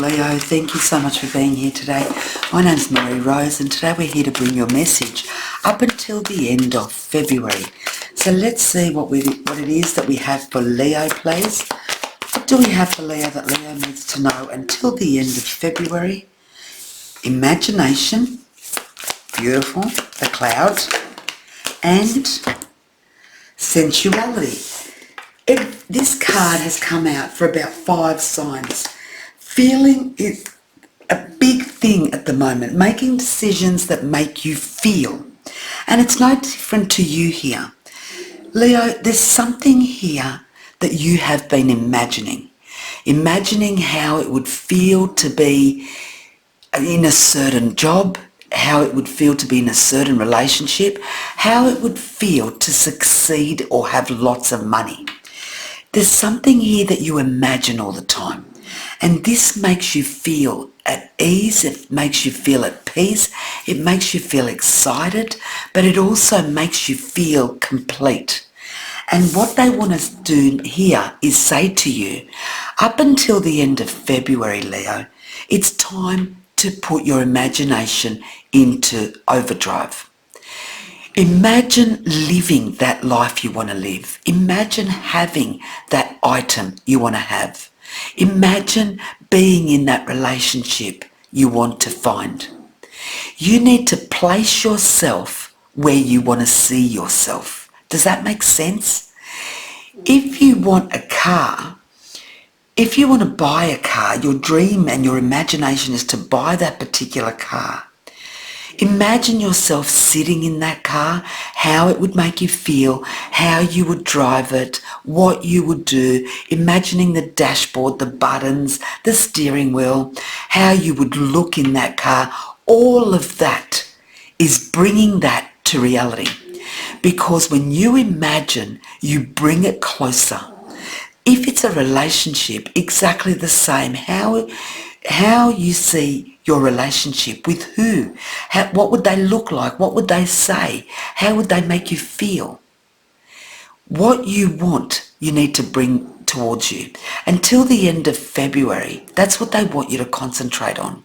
Leo, thank you so much for being here today. My name's Mary Rose and today we're here to bring your message up until the end of February. So let's see what it is that we have for Leo, please. What do we have for Leo that Leo needs to know until the end of February? Imagination, beautiful, the cloud, and sensuality. This card has come out for about 5 signs. Feeling is a big thing at the moment, making decisions that make you feel. And it's no different to you here. Leo, there's something here that you have been imagining. Imagining how it would feel to be in a certain job, how it would feel to be in a certain relationship, how it would feel to succeed or have lots of money. There's something here that you imagine all the time. And this makes you feel at ease, it makes you feel at peace, it makes you feel excited, but it also makes you feel complete. And what they want to do here is say to you, up until the end of February, Leo, it's time to put your imagination into overdrive. Imagine living that life you want to live. Imagine having that item you want to have. Imagine being in that relationship you want to find. You need to place yourself where you want to see yourself. Does that make sense? If you want a car, if you want to buy a car, your dream and your imagination is to buy that particular car. Imagine yourself sitting in that car, how it would make you feel, how you would drive it, what you would do, imagining the dashboard, the buttons, the steering wheel, how you would look in that car. All of that is bringing that to reality. Because when you imagine, you bring it closer. If it's a relationship, exactly the same. How you see your relationship with who? What would they look like? What would they say? How would they make you feel? What you want, you need to bring towards you. Until the end of February, that's what they want you to concentrate on.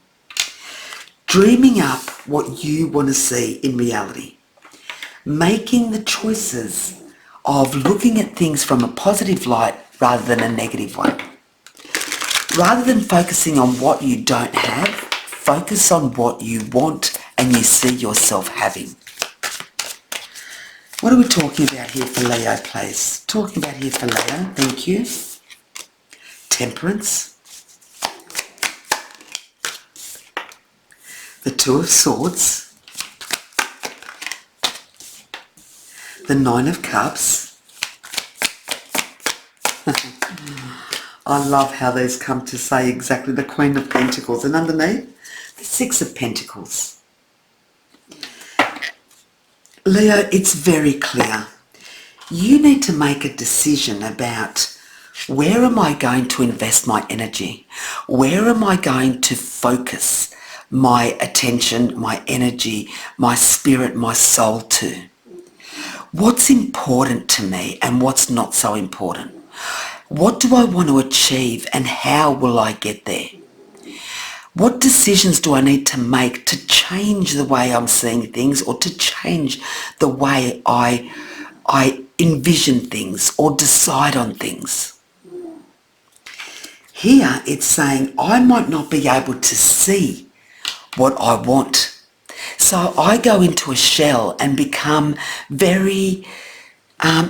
Dreaming up what you want to see in reality. Making the choices of looking at things from a positive light rather than a negative one. Rather than focusing on what you don't have, focus on what you want and you see yourself having. What are we talking about here for Leo, please? Talking about here for Leo, thank you. Temperance. The Two of Swords. The Nine of Cups. I love how these come to say exactly the Queen of Pentacles, and underneath, the Six of Pentacles. Leo, it's very clear. You need to make a decision about where am I going to invest my energy? Where am I going to focus my attention, my energy, my spirit, my soul to? What's important to me and what's not so important? What do I want to achieve and how will I get there? What decisions do I need to make to change the way I'm seeing things or to change the way I envision things or decide on things? Here it's saying I might not be able to see what I want. So I go into a shell and become very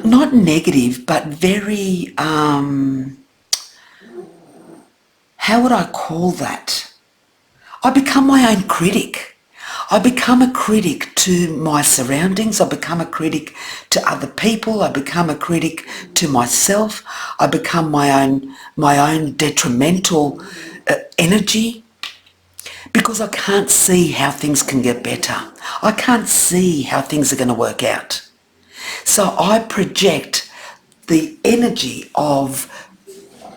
not negative, but very, how would I call that? I become my own critic. I become a critic to my surroundings. I become a critic to other people. I become a critic to myself. I become my own detrimental energy because I can't see how things can get better. I can't see how things are going to work out. So I project the energy of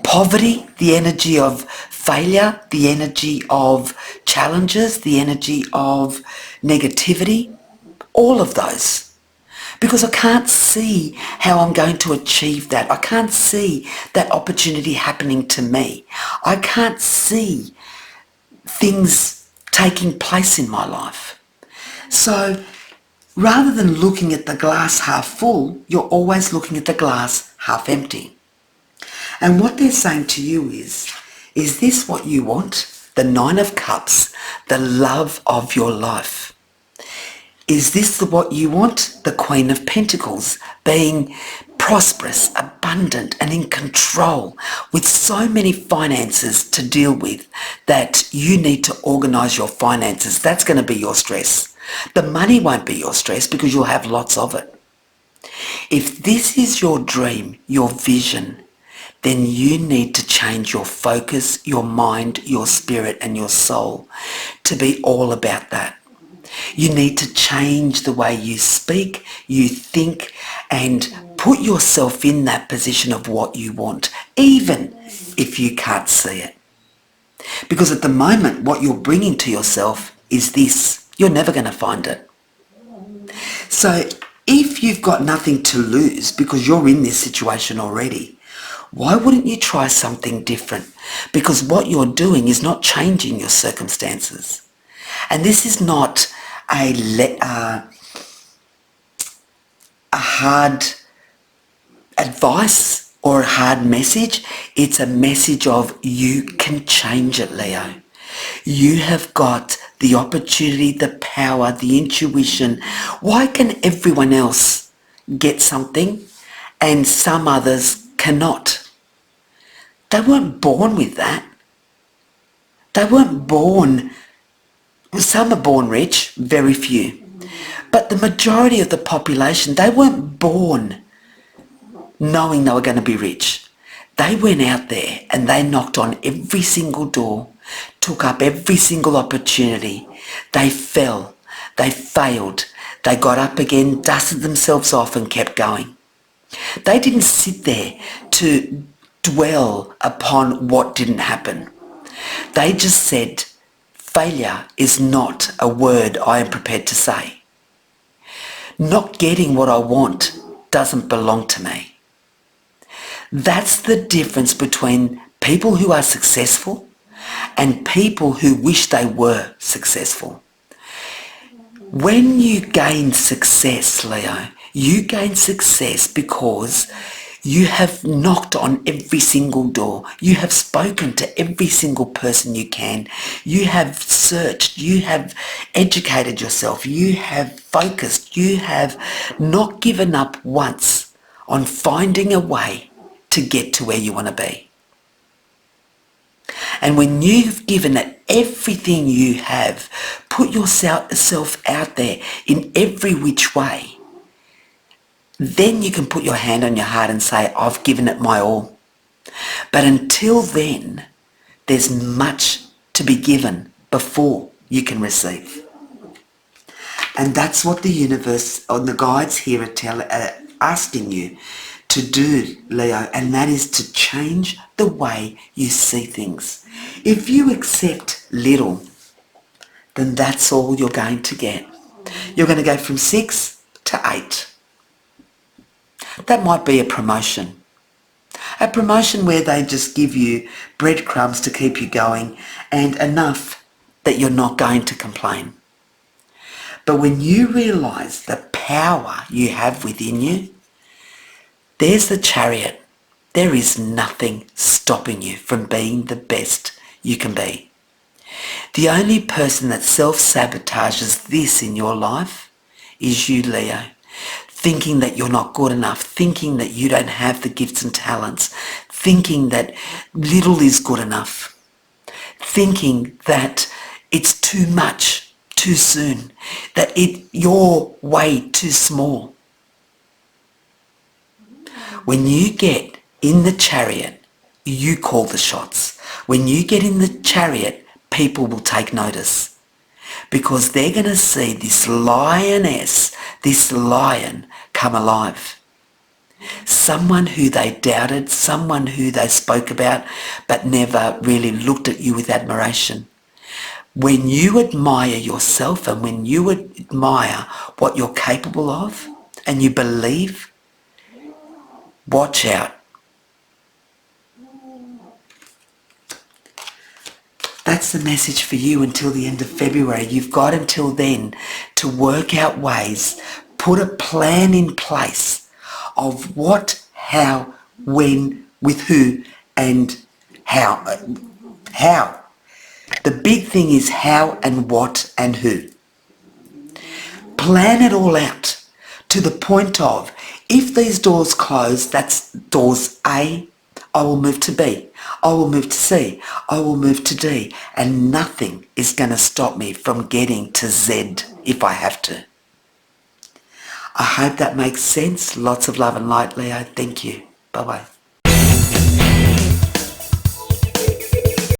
poverty, the energy of failure, the energy of challenges, the energy of negativity, all of those. Because I can't see how I'm going to achieve that. I can't see that opportunity happening to me. I can't see things taking place in my life. So rather than looking at the glass half full, you're always looking at the glass half empty. And what they're saying to you is this what you want? The Nine of Cups, the love of your life. Is this what you want? The Queen of Pentacles, being prosperous, abundant and in control with so many finances to deal with that you need to organise your finances. That's going to be your stress. The money won't be your stress because you'll have lots of it. If this is your dream, your vision, then you need to change your focus, your mind, your spirit and your soul to be all about that. You need to change the way you speak, you think, and put yourself in that position of what you want, even if you can't see it. Because at the moment, what you're bringing to yourself is this. You're never going to find it. So if you've got nothing to lose because you're in this situation already, why wouldn't you try something different? Because what you're doing is not changing your circumstances. And this is not a hard advice or a hard message. It's a message of you can change it, Leo. You have got the opportunity, the power, the intuition. Why can everyone else get something and some others cannot? They weren't born with that. They weren't born. Some are born rich, very few. But the majority of the population, they weren't born knowing they were going to be rich. They went out there and they knocked on every single door, took up every single opportunity. They fell, they failed, they got up again, dusted themselves off and kept going. They didn't sit there to dwell upon what didn't happen. They just said, failure is not a word I am prepared to say. Not getting what I want doesn't belong to me. That's the difference between people who are successful and people who wish they were successful. When you gain success, Leo, you gain success because you have knocked on every single door. You have spoken to every single person you can. You have searched. You have educated yourself. You have focused. You have not given up once on finding a way to get to where you want to be. And when you've given it everything you have, put yourself out there in every which way, then you can put your hand on your heart and say, I've given it my all. But until then, there's much to be given before you can receive. And that's what the universe or the guides here are asking you to do, Leo, and that is to change the way you see things. If you accept little, then that's all you're going to get. You're going to go from 6 to 8. That might be a promotion. A promotion where they just give you breadcrumbs to keep you going and enough that you're not going to complain. But when you realise the power you have within you, there's the Chariot. There is nothing stopping you from being the best you can be. The only person that self-sabotages this in your life is you, Leo. Thinking that you're not good enough, thinking that you don't have the gifts and talents, thinking that little is good enough, thinking that it's too much, too soon, that you're way too small. When you get in the Chariot, you call the shots. When you get in the Chariot, people will take notice because they're going to see this lioness, this lion come alive. Someone who they doubted, someone who they spoke about but never really looked at you with admiration. When you admire yourself and when you admire what you're capable of and you believe, watch out. that's the message for you until the end of February. You've got until then to work out ways, put a plan in place of what, how, when, with who, and how. How. The big thing is how and what and who. Plan it all out to the point of, if these doors close, that's doors A, I will move to B, I will move to C, I will move to D, and nothing is going to stop me from getting to Z if I have to. I hope that makes sense. Lots of love and light, Leo. Thank you. Bye-bye.